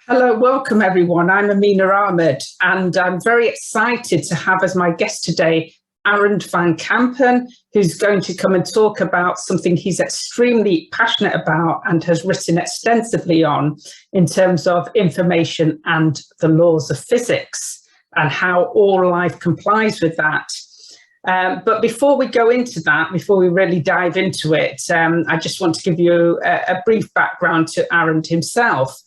Hello, welcome everyone. I'm Amina Ahmed, and I'm very excited to have as my guest today Arend van Kampen, who's going to come and talk about something he's extremely passionate about and has written extensively on in terms of information and the laws of physics and how all life complies with that. But before we go into that, before we really dive into it, I just want to give you a brief background to Arend himself.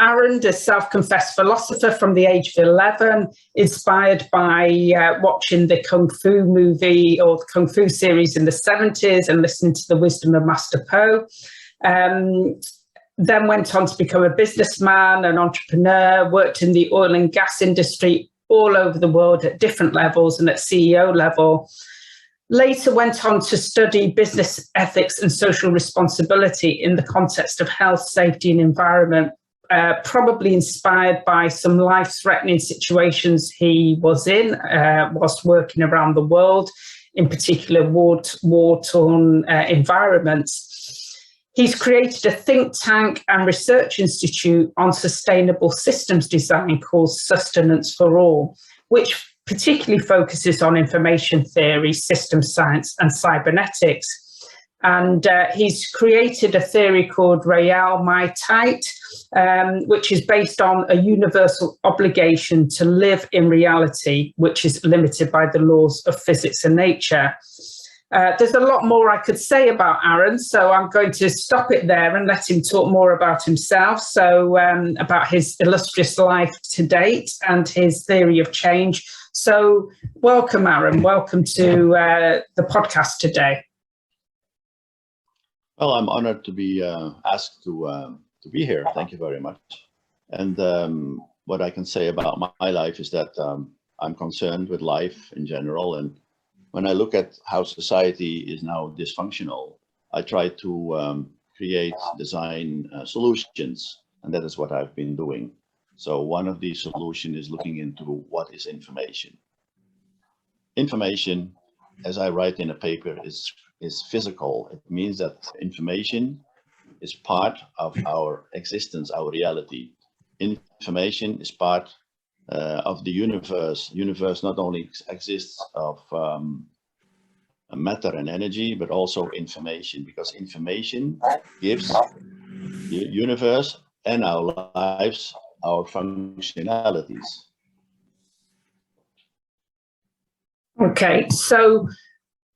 Arend, a self-confessed philosopher from the age of 11, inspired by watching the Kung Fu movie or the Kung Fu series in the 70s and listening to the wisdom of Master Po. Then went on to become a businessman, an entrepreneur, worked in the oil and gas industry all over the world at different levels and at CEO level. Later went on to study business ethics and social responsibility in the context of health, safety and environment. Probably inspired by some life-threatening situations he was in whilst working around the world, in particular war-torn environments. He's created a think tank and research institute on sustainable systems design called Sustenance for All, which particularly focuses on information theory, systems science, and cybernetics. And he's created a theory called Realiteiteit, which is based on a universal obligation to live in reality, which is limited by the laws of physics and nature. There's a lot more I could say about Arend, so I'm going to stop it there and let him talk more about himself, so about his illustrious life to date and his theory of change. So welcome, Arend. Welcome to the podcast today. Well, I'm honored to be asked to be here. Thank you very much. And what I can say about my life is that I'm concerned with life in general. And when I look at how society is now dysfunctional, I try to create, design solutions. And that is what I've been doing. So one of these solutions is looking into what is information. Information, as I write in a paper, is physical. It means that information is part of our existence, our reality. Information is part of the universe. Universe not only exists of matter and energy, but also information, because information gives the universe and our lives our functionalities. Okay, so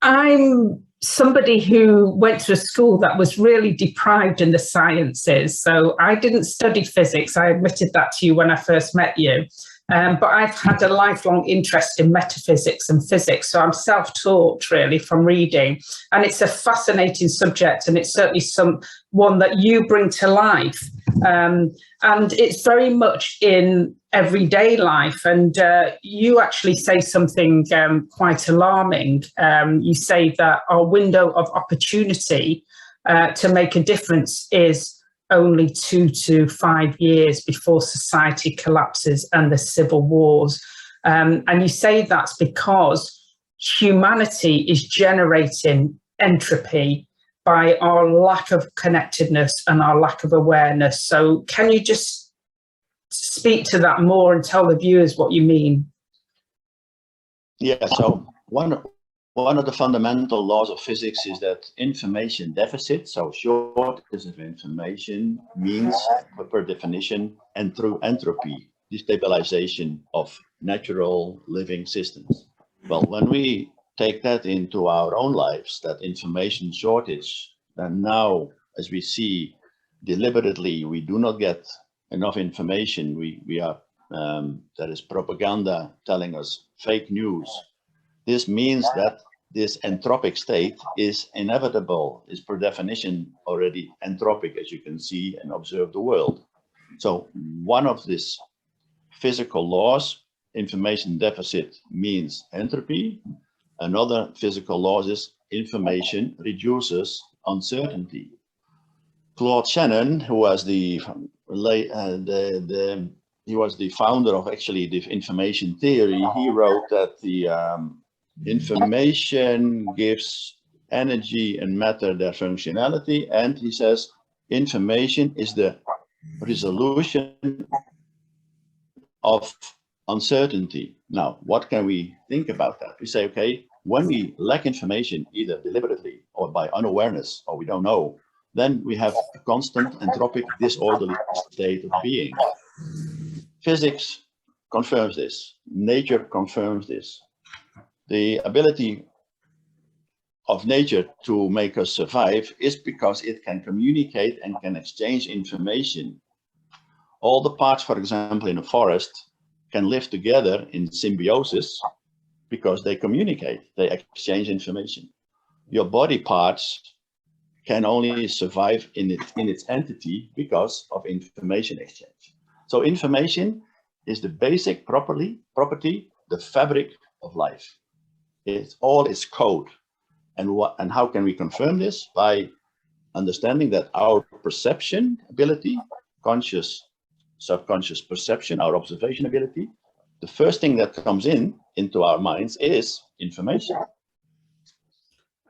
I'm somebody who went to a school that was really deprived in the sciences. So I didn't study physics. I admitted that to you when I first met you. But I've had a lifelong interest in metaphysics and physics. So I'm self-taught really from reading. And it's a fascinating subject. And it's certainly one that you bring to life. And it's very much in everyday life. And you actually say something quite alarming. You say that our window of opportunity to make a difference is only 2 to 5 years before society collapses and the civil wars. And you say that's because humanity is generating entropy by our lack of connectedness and our lack of awareness. So can you just speak to that more and tell the viewers what you mean? Yeah, so one of the fundamental laws of physics is that information deficit, so shortage of information, means, per definition, and through entropy, destabilization of natural living systems. Well, when we take that into our own lives, that information shortage, then now, as we see, deliberately, we do not get enough information. We are, that is propaganda telling us fake news. This means that this entropic state is inevitable, is per definition already entropic, as you can see and observe the world. So one of these physical laws, information deficit means entropy. Another physical law is information reduces uncertainty. Claude Shannon, who was he was the founder of actually the information theory, he wrote that the information gives energy and matter their functionality, and he says information is the resolution of uncertainty. Now, what can we think about that? We say, okay, when we lack information, either deliberately or by unawareness, or we don't know, then we have a constant entropic disorderly state of being. Physics confirms this. Nature confirms this. The ability of nature to make us survive is because it can communicate and can exchange information. All the parts, for example, in a forest can live together in symbiosis because they communicate, they exchange information. Your body parts can only survive in its entity because of information exchange. So information is the basic property, the fabric of life. It's all its code. And how can we confirm this? By understanding that our perception ability, conscious, subconscious perception, our observation ability, the first thing that comes into our minds is information.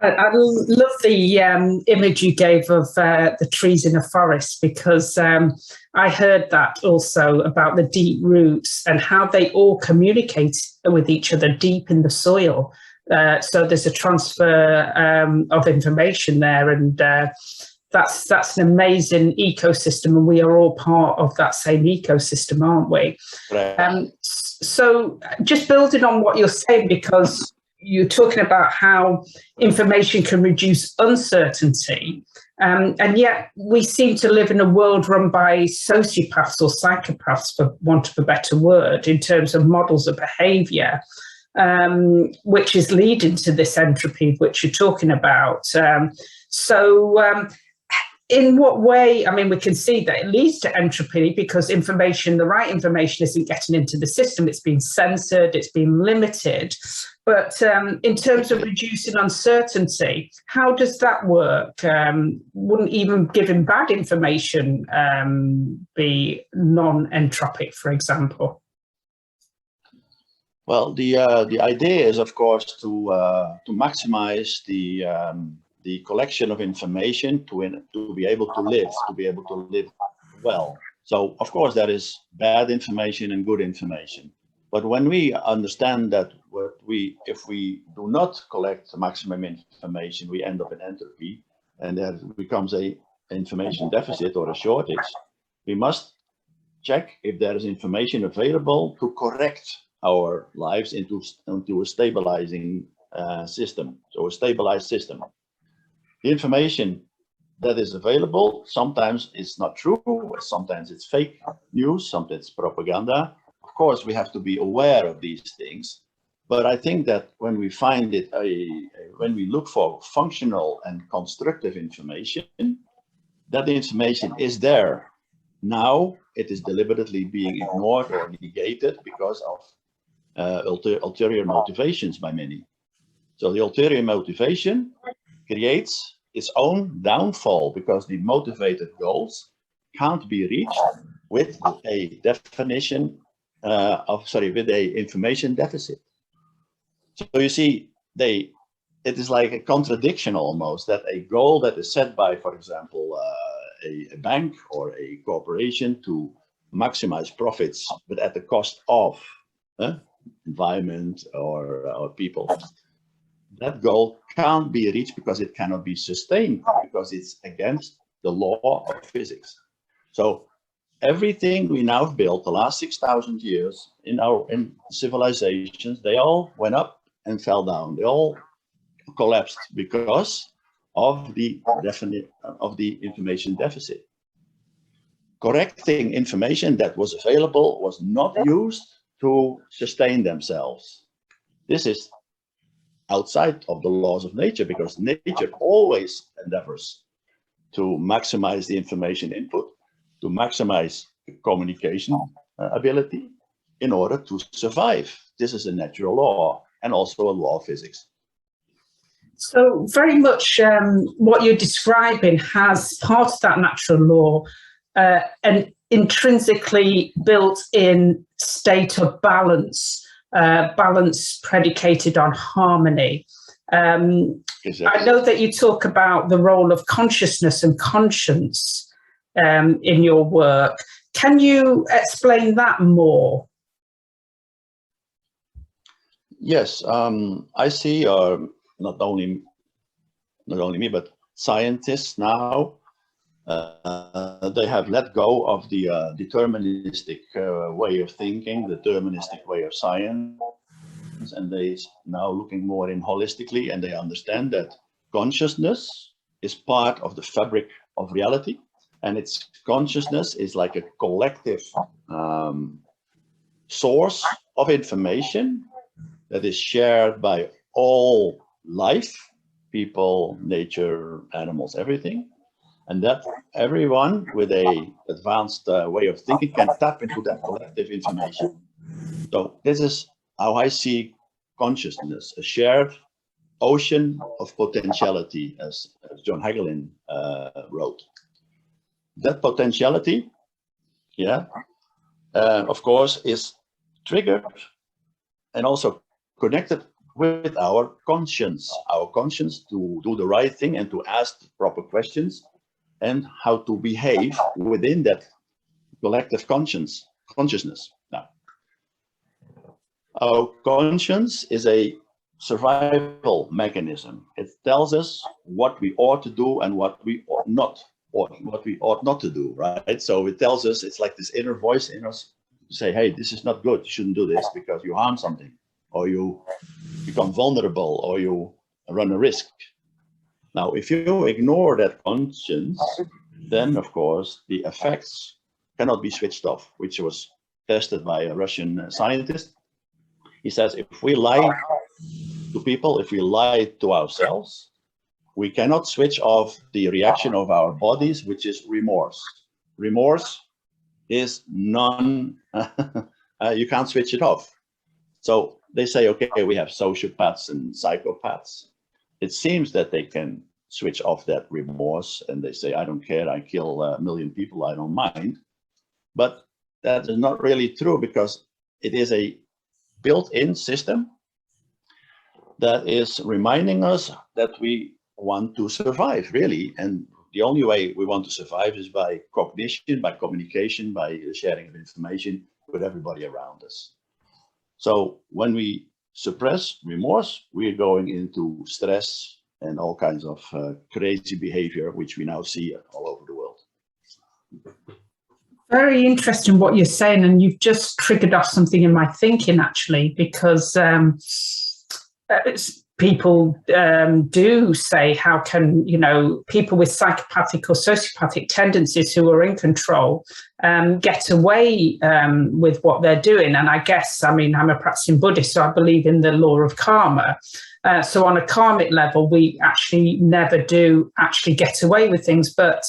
I love the image you gave of the trees in a forest, because I heard that also about the deep roots and how they all communicate with each other deep in the soil. So there's a transfer of information there, and that's an amazing ecosystem, and we are all part of that same ecosystem, aren't we? Right. So just building on what you're saying, because you're talking about how information can reduce uncertainty, and yet we seem to live in a world run by sociopaths or psychopaths, for want of a better word, in terms of models of behaviour, which is leading to this entropy which you're talking about. In what way? I mean, we can see that it leads to entropy because information, the right information, isn't getting into the system. It's being censored, it's being limited. But in terms of reducing uncertainty, how does that work? Wouldn't even giving bad information be non-entropic, for example? Well, the idea is, of course, to maximize the collection of information to be able to live well. So, of course, there is bad information and good information. But when we understand that if we do not collect maximum information, we end up in entropy, and there becomes a information deficit or a shortage, we must check if there is information available to correct our lives into a stabilizing system, so a stabilized system. The information that is available, sometimes it's not true, sometimes it's fake news, sometimes it's propaganda. Of course, we have to be aware of these things, but I think that when we find it, when we look for functional and constructive information, that information is there. Now it is deliberately being ignored or negated because of ulterior motivations by many. So the ulterior motivation creates its own downfall because the motivated goals can't be reached with a definition with a information deficit. So you see, it is like a contradiction almost, that a goal that is set by, for example, a bank or a corporation to maximize profits, but at the cost of environment or people, that goal can't be reached because it cannot be sustained, because it's against the law of physics. So everything we now have built the last 6,000 years in civilizations, they all went up and fell down. They all collapsed because of the information deficit. Correcting information that was available was not used to sustain themselves. This is outside of the laws of nature, because nature always endeavors to maximize the information input, to maximize the communication ability in order to survive. This is a natural law and also a law of physics. So very much what you're describing has part of that natural law, an intrinsically built-in state of balance, balance predicated on harmony. Exactly. I know that you talk about the role of consciousness and conscience in your work. Can you explain that more? Yes, I see not only me, but scientists now, they have let go of the deterministic way of thinking, the deterministic way of science, and they now looking more in holistically, and they understand that consciousness is part of the fabric of reality, and its consciousness is like a collective source of information that is shared by all life, people, nature, animals, everything, and that everyone with a advanced way of thinking can tap into that collective information. So this is how I see consciousness, a shared ocean of potentiality, as John Hagelin wrote. That potentiality, of course, is triggered and also connected with our conscience to do the right thing and to ask the proper questions and how to behave within that collective consciousness. Now, our conscience is a survival mechanism. It tells us what we ought to do and what we ought not to do, right? So it tells us, it's like this inner voice in us to say, hey, this is not good, you shouldn't do this because you harm something, or you become vulnerable, or you run a risk. Now, if you ignore that conscience, then of course the effects cannot be switched off, which was tested by a Russian scientist. He says, if we lie to people, if we lie to ourselves, we cannot switch off the reaction of our bodies, which is remorse. Remorse is you can't switch it off. So they say, okay, we have sociopaths and psychopaths. It seems that they can switch off that remorse and they say, I don't care, I kill a million people, I don't mind. But that is not really true, because it is a built-in system that is reminding us that we want to survive, really. And the only way we want to survive is by cognition, by communication, by sharing of information with everybody around us. So when we suppress remorse, we are going into stress and all kinds of crazy behavior, which we now see all over the world. Very interesting what you're saying, and you've just triggered off something in my thinking, actually, because people do say, how can, people with psychopathic or sociopathic tendencies who are in control get away with what they're doing? And I guess, I'm a practicing Buddhist, so I believe in the law of karma. So on a karmic level, we actually never do actually get away with things. But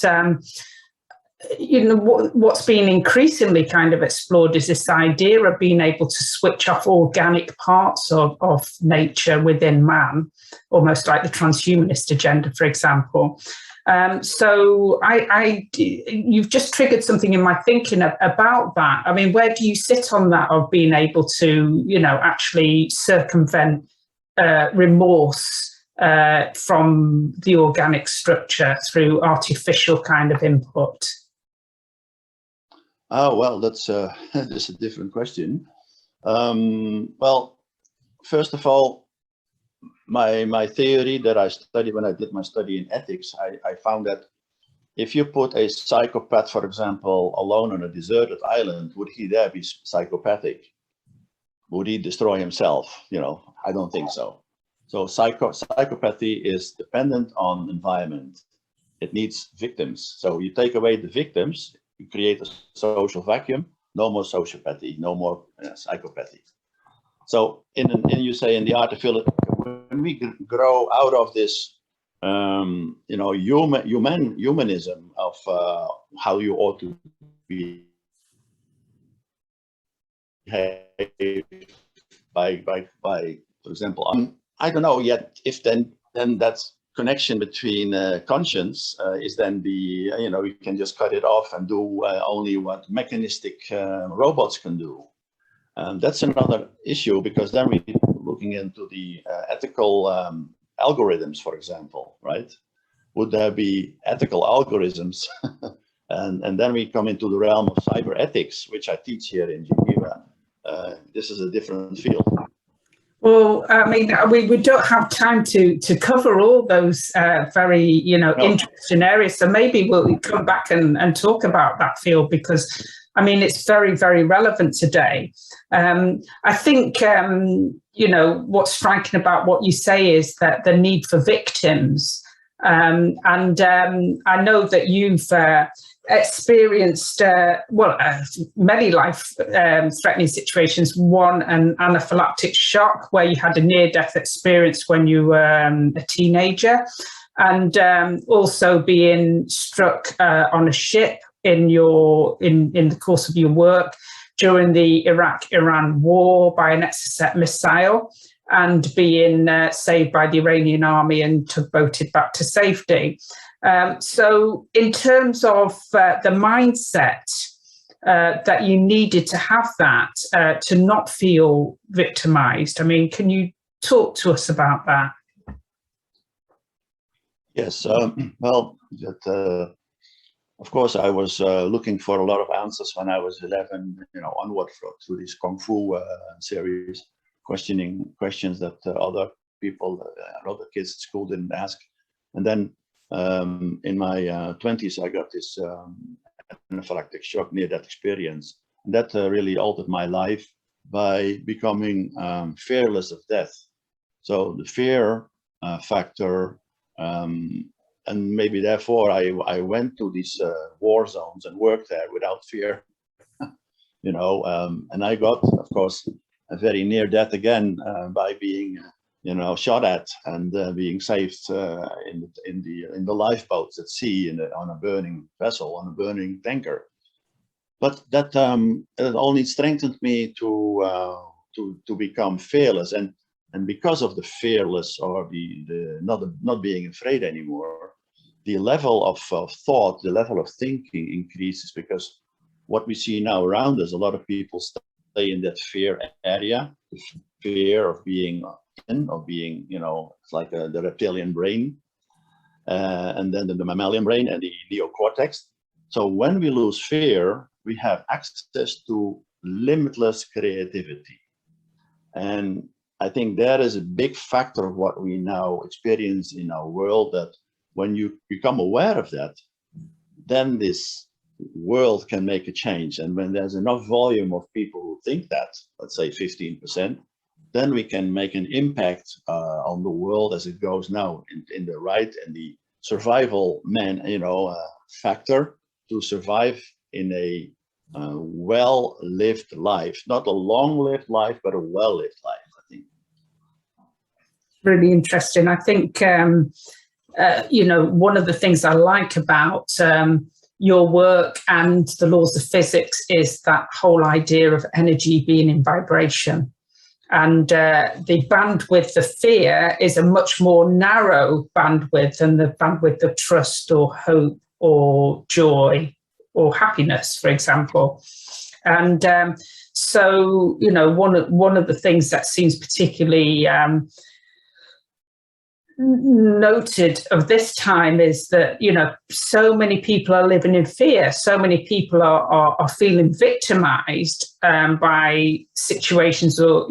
what's been increasingly kind of explored is this idea of being able to switch off organic parts of nature within man, almost like the transhumanist agenda, for example. So you've just triggered something in my thinking about that. Where do you sit on that, of being able to, actually circumvent remorse from the organic structure through artificial kind of input? Oh, well, that's a different question. Well, first of all, my theory that I studied when I did my study in ethics, I found that if you put a psychopath, for example, alone on a deserted island, would he there be psychopathic? Would he destroy himself? I don't think so. So psychopathy is dependent on environment. It needs victims. So you take away the victims, you create a social vacuum, no more sociopathy, no more psychopathy. So you say in the artificial, when we grow out of this, humanism of how you ought to behave by, for example, I don't know yet if then that's connection between conscience is then you can just cut it off and do only what mechanistic robots can do. That's another issue, because then we're looking into the ethical algorithms, for example, right? Would there be ethical algorithms And then we come into the realm of cyber ethics, which I teach here in Geneva. This is a different field. Well, I mean, we don't have time to cover all those very, no. Interesting areas. So maybe we'll come back and talk about that field, because, I mean, it's very, very relevant today. I think, what's striking about what you say is that the need for victims. And I know that you've experienced many life-threatening situations. One, an anaphylactic shock, where you had a near-death experience when you were a teenager, and also being struck on a ship in the course of your work during the Iraq-Iran war by an Exocet missile, and being saved by the Iranian army and tugboated back to safety. So in terms of the mindset that you needed to have that, to not feel victimized, I mean, can you talk to us about that? Yes, of course, I was looking for a lot of answers when I was 11, onward through this Kung Fu series, questioning questions that other people, other kids at school didn't ask. And then in my 20s, I got this anaphylactic shock, near-death experience. And that really altered my life by becoming fearless of death. So the fear factor, and maybe therefore I went to these war zones and worked there without fear, and I got, of course, a very near death again by being shot at and being saved in the lifeboats at sea on a burning vessel, on a burning tanker. But that it only strengthened me to become fearless, and because of the fearless, or the not being afraid anymore, the level of thought, the level of thinking increases, because what we see now around us, a lot of people stay in that fear area, the fear of being it's like the reptilian brain, and then the mammalian brain and the neocortex. So when we lose fear, we have access to limitless creativity. And I think that is a big factor of what we now experience in our world, that when you become aware of that, then this world can make a change. And when there's enough volume of people who think that, let's say 15%, then we can make an impact on the world as it goes now, in the right and the survival factor, to survive in a well-lived life, not a long-lived life, but a well-lived life, I think. Really interesting. I think, one of the things I like about your work and the laws of physics is that whole idea of energy being in vibration. And the bandwidth of fear is a much more narrow bandwidth than the bandwidth of trust or hope or joy or happiness, for example. And so, one of the things that seems particularly noted of this time is that, so many people are living in fear. So many people are feeling victimized by situations, or,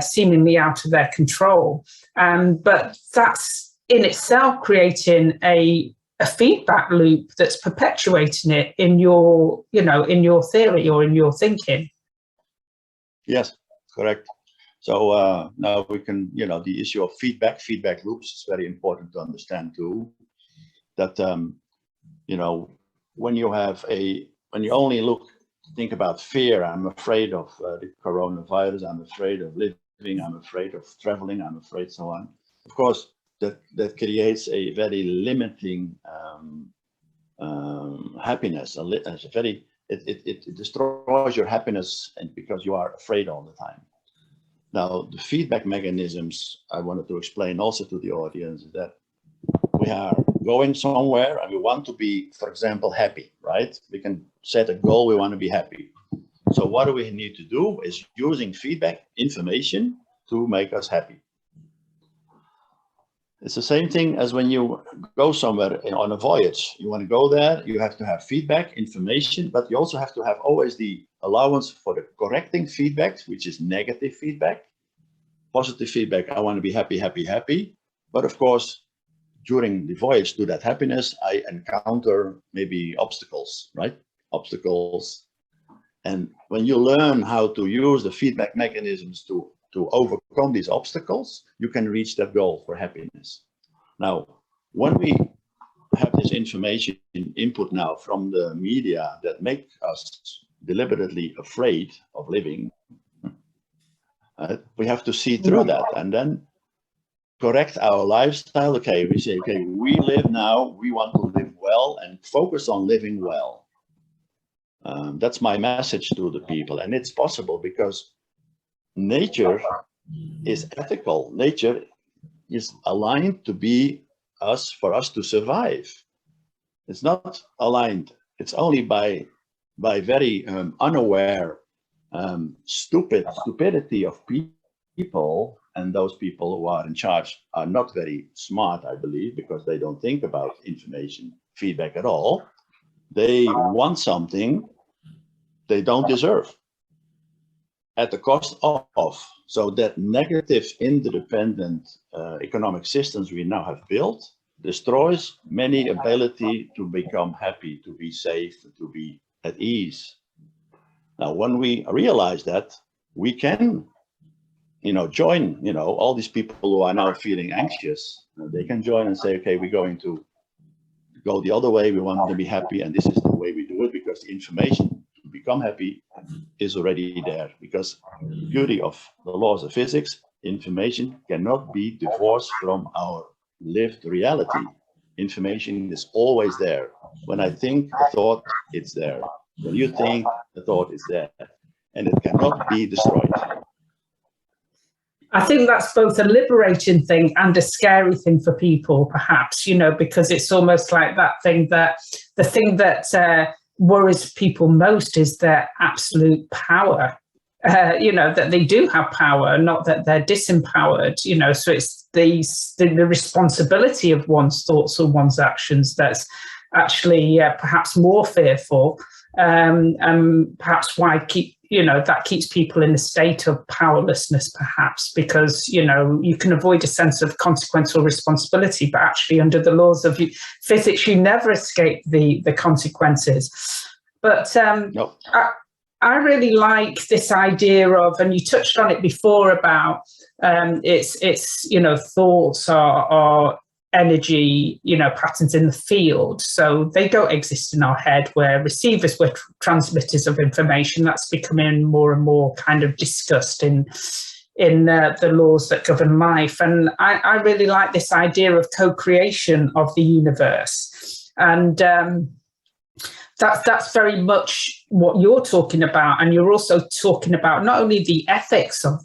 seemingly out of their control. But that's in itself creating a feedback loop that's perpetuating it in your theory or in your thinking. Yes, correct. So now we can, the issue of feedback loops is very important to understand too. That, when you only think about fear, I'm afraid of the coronavirus, I'm afraid of living, I'm afraid of traveling, I'm afraid so on. Of course, that creates a very limiting happiness. It destroys your happiness, and because you are afraid all the time. Now, the feedback mechanisms I wanted to explain also to the audience is that we are going somewhere and we want to be, for example, happy, right? We can set a goal, we want to be happy. So what do we need to do is using feedback information to make us happy. It's the same thing as when you go somewhere on a voyage. You want to go there, you have to have feedback, information, but you also have to have always the allowance for the correcting feedback, which is negative feedback. Positive feedback, I want to be happy, happy, happy. But of course, during the voyage to that happiness, I encounter maybe obstacles, right? Obstacles. And when you learn how to use the feedback mechanisms to overcome these obstacles, you can reach that goal for happiness. Now, when we have this information input now from the media that make us deliberately afraid of living, we have to see through that and then correct our lifestyle. Okay, we say, okay, we live now, we want to live well and focus on living well. That's my message to the people. And it's possible because nature is ethical. Nature is aligned to be us, for us to survive. It's not aligned. It's only by very unaware stupidity of people, and those people who are in charge are not very smart, I believe, because they don't think about information feedback at all. They want something they don't deserve at the cost of. So that negative interdependent economic systems we now have built destroys many ability to become happy, to be safe, to be at ease. Now, when we realize that, we can, join, all these people who are now feeling anxious, they can join and say, okay, we're going to go the other way. We want to be happy. And this is the way we do it, because the information to become happy is already there. Because the beauty of the laws of physics, information cannot be divorced from our lived reality. Information is always there. When I think a thought, it's there. When you think, the thought is there, and it cannot be destroyed. I think that's both a liberating thing and a scary thing for people, perhaps, because it's almost like that thing that the thing that worries people most is their absolute power, that they do have power, not that they're disempowered, so it's the responsibility of one's thoughts or one's actions that's actually perhaps more fearful. And perhaps why that keeps people in a state of powerlessness, perhaps, because, you can avoid a sense of consequential responsibility, but actually under the laws of physics, you never escape the consequences. But no. I really like this idea of, and you touched on it before about it's thoughts are energy, patterns in the field. So they don't exist in our head. We're receivers, we're transmitters of information. That's becoming more and more kind of discussed in the laws that govern life. And I really like this idea of co-creation of the universe. And that's very much what you're talking about. And you're also talking about not only the ethics of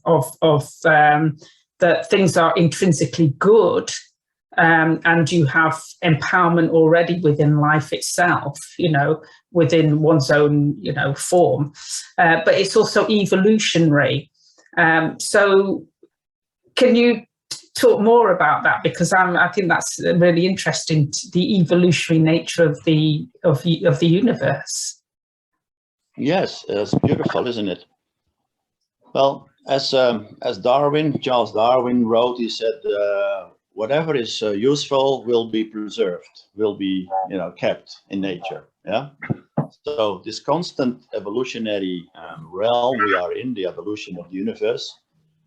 that things are intrinsically good, and you have empowerment already within life itself, within one's own, form. But it's also evolutionary. So can you talk more about that? Because I think that's really interesting, the evolutionary nature of the universe. Yes, it's beautiful, isn't it? Well, as Charles Darwin wrote, he said, whatever is useful will be preserved, will be, kept in nature. Yeah. So this constant evolutionary realm we are in, the evolution of the universe,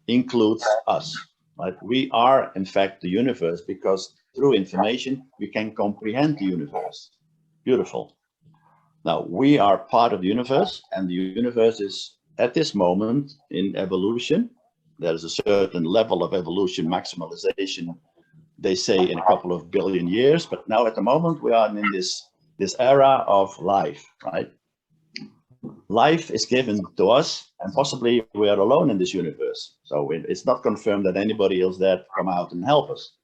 includes us. Right? We are, in fact, the universe, because through information we can comprehend the universe. Beautiful. Now we are part of the universe, and the universe is at this moment in evolution. There's a certain level of evolution maximalization, they say, in a couple of billion years, but now at the moment we are in this era of life, right? Life is given to us, and possibly we are alone in this universe. So it's not confirmed that anybody else there come out and help us.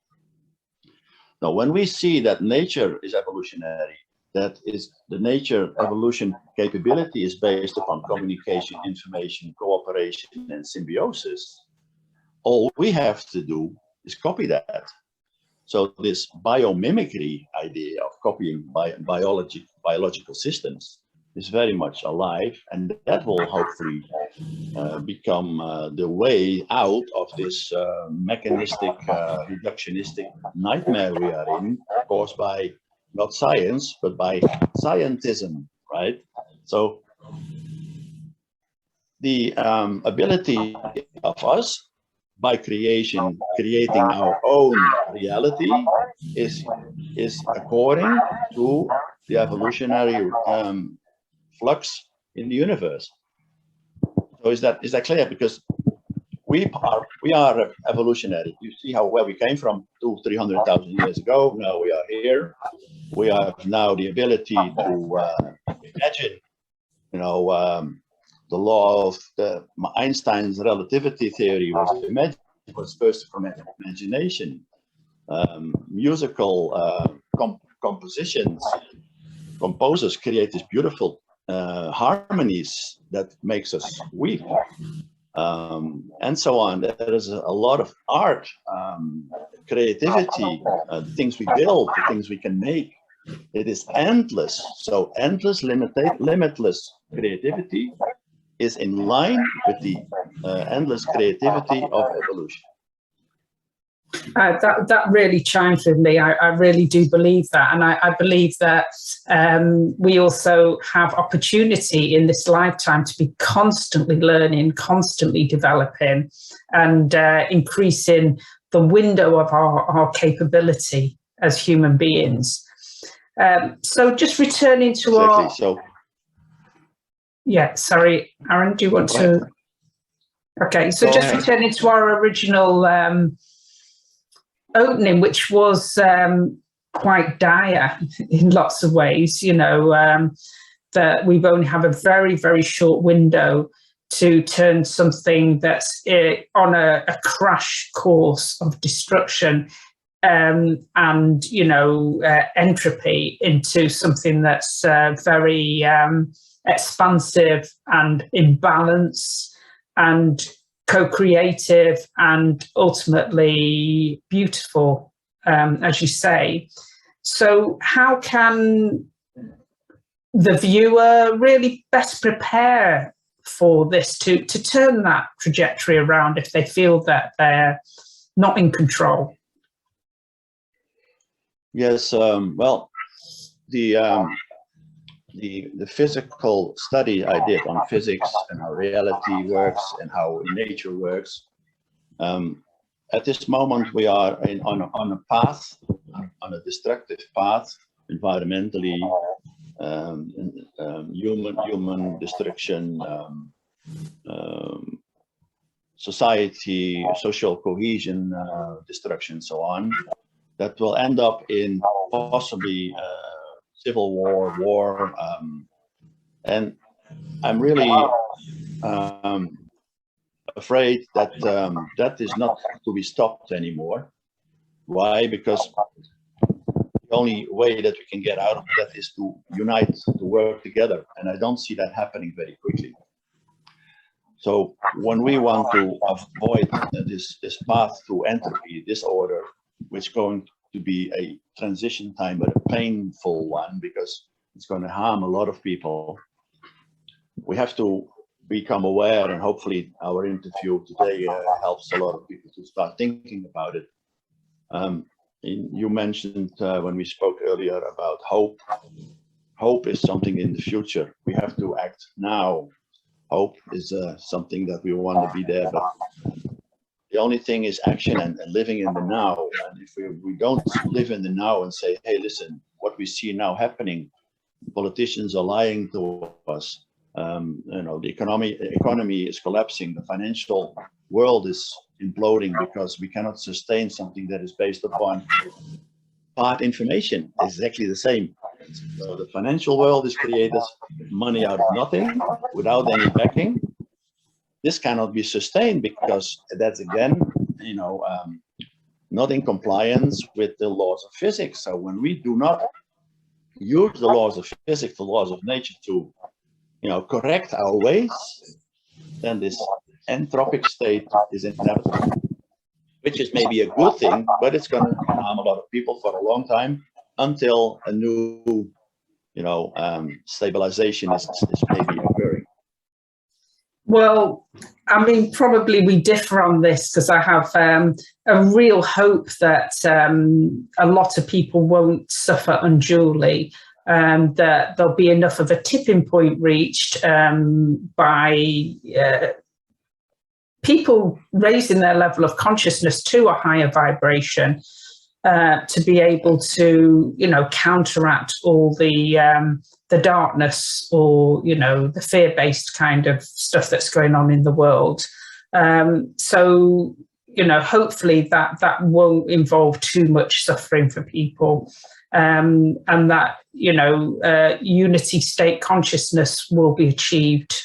Now, when we see that nature is evolutionary, that is the nature evolution capability is based upon communication, information, cooperation, and symbiosis. All we have to do is copy that. So this biomimicry idea of copying biological systems is very much alive, and that will hopefully become the way out of this mechanistic, reductionistic nightmare we are in, caused by not science, but by scientism, right? So the ability of us by creating our own reality is according to the evolutionary flux in the universe. So is that clear? Because we are evolutionary. You see how where we came from 200,000-300,000 years ago. Now we are here. We have now the ability to imagine, you know, the law of Einstein's relativity theory was first from imagination. Musical composers create these beautiful harmonies that makes us weep, and so on. There is a lot of art, creativity, things we build, things we can make. It is endless. So endless, limitless creativity is in line with the endless creativity of evolution. That really chimes with me. I really do believe that. And I believe that we also have opportunity in this lifetime to be constantly learning, constantly developing, and increasing the window of our capability as human beings. So just returning to yeah, sorry, Aaron, do you want to? Okay, so just returning to our original opening, which was quite dire in lots of ways, you know, that we've only have a very, very short window to turn something that's on a crash course of destruction and, you know, entropy into something that's very expansive and in balance and co-creative and ultimately beautiful, as you say. So how can the viewer really best prepare for this to turn that trajectory around if they feel that they're not in control? Yes, well, the physical study I did on physics and how reality works and how nature works. At this moment, we are on a path, on a destructive path, environmentally, human destruction, society, social cohesion, destruction, so on. That will end up in possibly civil war, and I'm really afraid that that is not to be stopped anymore. Why? Because the only way that we can get out of that is to unite, to work together, and I don't see that happening very quickly. So when we want to avoid this path to entropy, disorder, which is going to be a transition time, but a painful one because it's going to harm a lot of people, we have to become aware, and hopefully our interview today helps a lot of people to start thinking about it. You mentioned when we spoke earlier about hope. Hope is something in the future. We have to act now. Hope is something that we want to be there, but the only thing is action and living in the now. And if we don't live in the now and say, hey, listen, what we see now happening, politicians are lying to us, you know, the economy is collapsing, the financial world is imploding because we cannot sustain something that is based upon part information. Exactly the same. So the financial world is created money out of nothing without any backing. This cannot be sustained because that's, again, you know, not in compliance with the laws of physics. So when we do not use the laws of physics, the laws of nature to, you know, correct our ways, then this entropic state is inevitable, which is maybe a good thing, but it's going to harm a lot of people for a long time until a new, stabilization is maybe occurring. Well, I mean, probably we differ on this because I have a real hope that a lot of people won't suffer unduly, that there'll be enough of a tipping point reached by people raising their level of consciousness to a higher vibration to be able to, counteract all the darkness or, the fear-based kind of stuff that's going on in the world. So, hopefully that won't involve too much suffering for people, and that, unity state consciousness will be achieved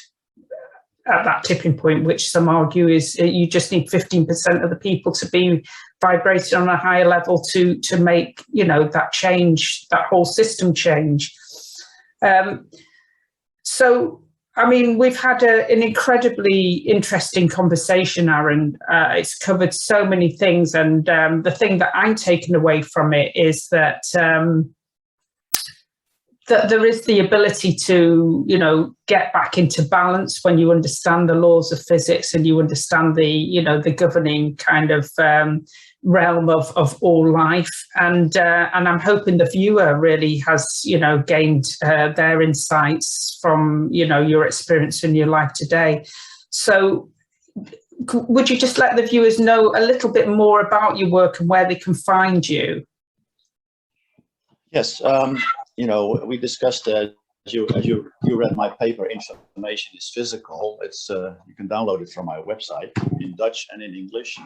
at that tipping point, which some argue is you just need 15% of the people to be vibrating on a higher level to make, that change, that whole system change. So, I mean, we've had an incredibly interesting conversation, Aaron. It's covered so many things. And the thing that I'm taking away from it is that that there is the ability to, get back into balance when you understand the laws of physics and you understand the, the governing kind of realm of all life. And I'm hoping the viewer really has, gained their insights from, your experience in your life today. So would you just let the viewers know a little bit more about your work and where they can find you? Yes. We discussed, as you read my paper, Information is Physical. It's you can download it from my website in Dutch and in English.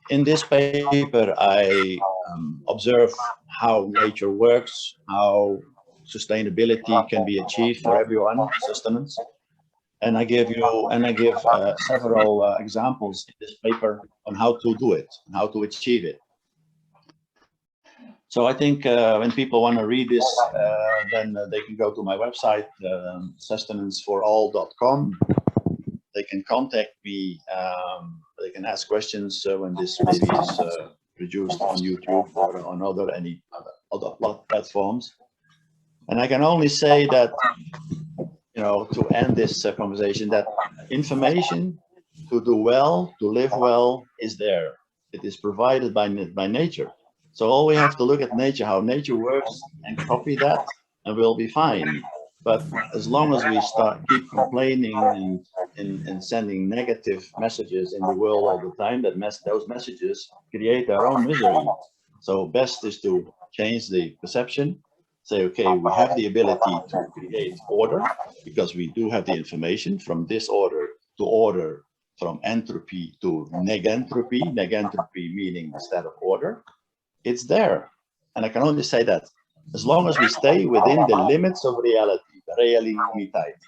In this paper, I observe how nature works, how sustainability can be achieved for everyone, sustenance, and I give several examples in this paper on how to do it, and how to achieve it. So I think when people want to read this, then they can go to my website, sustenanceforall.com. They can contact me. They can ask questions when this maybe is produced on YouTube or on any other platforms. And I can only say that, to end this conversation, that information to do well, to live well, is there. It is provided by nature. So all we have to look at nature, how nature works, and copy that, and we'll be fine. But as long as we keep complaining and sending negative messages in the world all the time, those messages create their own misery. So best is to change the perception, say, okay, we have the ability to create order, because we do have the information from disorder to order, from entropy to negentropy, negentropy meaning instead of order. It's there. And I can only say that as long as we stay within the limits of reality, realiteit,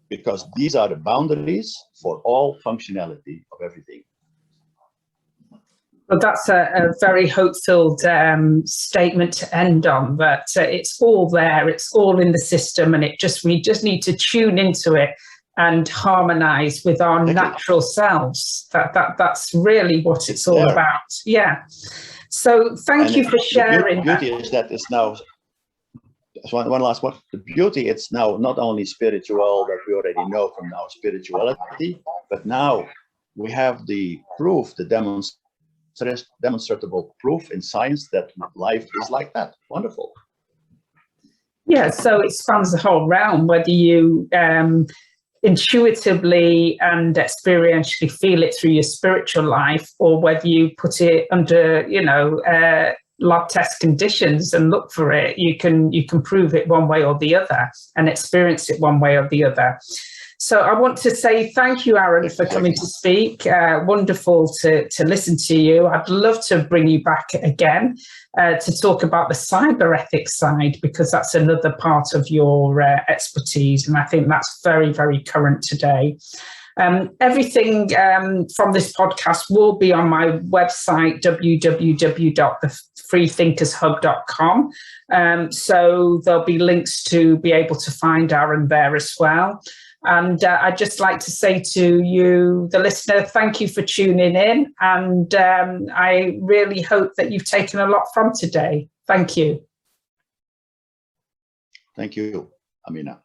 because these are the boundaries for all functionality of everything. Well, that's a very hope-filled statement to end on, that it's all there, it's all in the system, and we just need to tune into it and harmonize with our natural selves. That's really what it's all about. Yeah. So thank you for sharing. The beauty is that it's now, one last one, the beauty, it's now not only spiritual that we already know from our spirituality, but now we have the proof, the demonstrable proof in science that life is like that. Wonderful. Yeah, so it spans the whole realm, whether you intuitively and experientially feel it through your spiritual life, or whether you put it under, lab test conditions and look for it, you can prove it one way or the other and experience it one way or the other. So I want to say thank you, Aaron, for coming to speak. Wonderful to listen to you. I'd love to bring you back again to talk about the cyber ethics side, because that's another part of your expertise. And I think that's very, very current today. Everything from this podcast will be on my website, www.freethinkershub.com. So there'll be links to be able to find Aaron there as well. And I'd just like to say to you, the listener, thank you for tuning in. And I really hope that you've taken a lot from today. Thank you. Thank you, Amina.